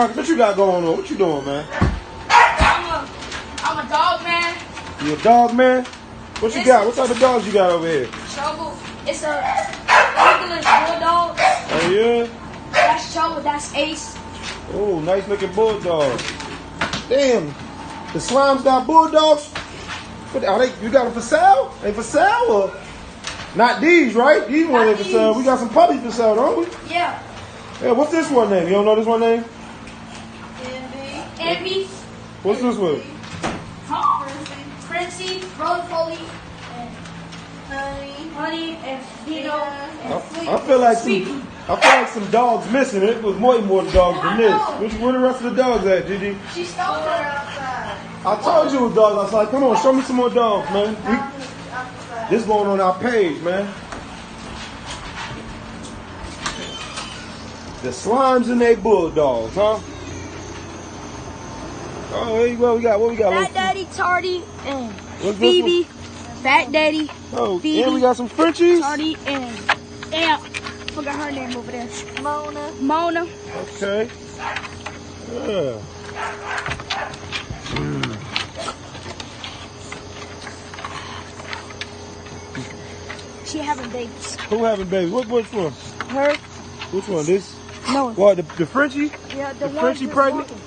Marcus, what you got going on? What you doing, man? I'm a dog man. You a dog man? What you got? What type of dogs you got over here? Trouble. It's a English bulldog. Oh yeah? That's Trouble. That's Ace. Oh, nice looking bulldog. Damn, the Slimes got bulldogs. What are they? You got them for sale? They for sale or not these? Right? These ones ain't for sale. We got some puppies for sale, don't we? Yeah. Yeah. What's this one name? You don't know this one name? Envy. What's this one? Princey, Roly-Poly, and Honey, and Dino, and I feel like some dogs missing. It was way more dogs than this. Where the rest of the dogs at, Gigi? She stole her outside. I told you it was dogs outside. Come on, show me some more dogs, man. This going on our page, man. The Slimes and they bulldogs, huh? Oh, here you go. What we got? Fat Daddy, Tardy, and Phoebe. Fat Daddy. Oh, Phoebe, and we got some Frenchies. Tardy and forgot her name over there. Mona. Okay. Yeah. She having babies. Who having babies? Which one? Her. Which one? This? No. What? The Frenchie? Yeah, the Frenchie pregnant. Walking.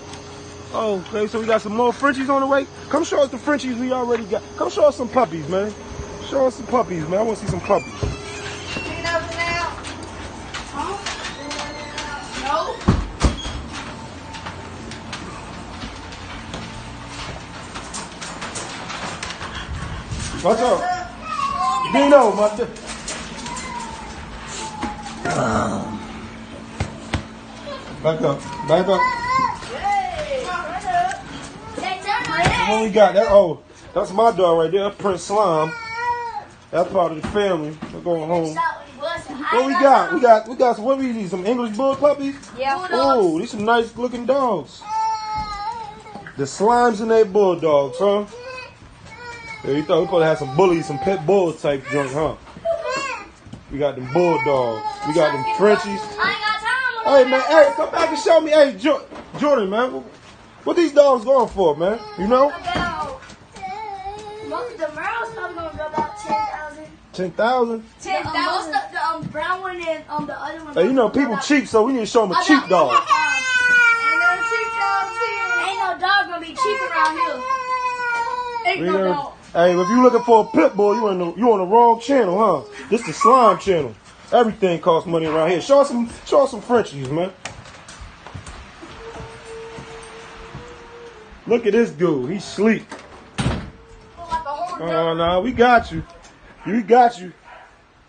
Oh, okay. So we got some more Frenchies on the way. Come show us the Frenchies we already got. Come show us some puppies, man. Show us some puppies, man. I want to see some puppies. No. What's up? Dino, my Back up. What we got? That's my dog right there. That's Prince Slime. That's part of the family. We're going home. What we got? We got some. What we need? Some English bull puppies? Yeah. Oh, these some nice looking dogs. The Slimes and they bulldogs, huh? Yeah, you thought we probably had some bullies, some pit bull type junk, huh? We got them bulldogs. We got them Frenchies. Hey man, hey, come back and show me. Hey, Jordan, man, what these dogs going for, man? You know? Most of the males probably gonna go about 10,000. 10,000? 10,000. Most of the brown one and the other one. Hey, you know people cheap, so we need to show them a cheap dog. Ain't no cheap dogs here. Ain't no dog gonna be cheap around here. Ain't no dog. Hey, if you looking for a pit bull, you on the wrong channel, huh? This the Slime channel. Everything costs money around here. Show us some Frenchies, man. Look at this dude. He's sleep. Oh no, we got you. We got you.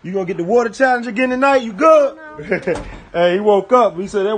You gonna get the water challenge again tonight? You good? Hey, he woke up. He said that.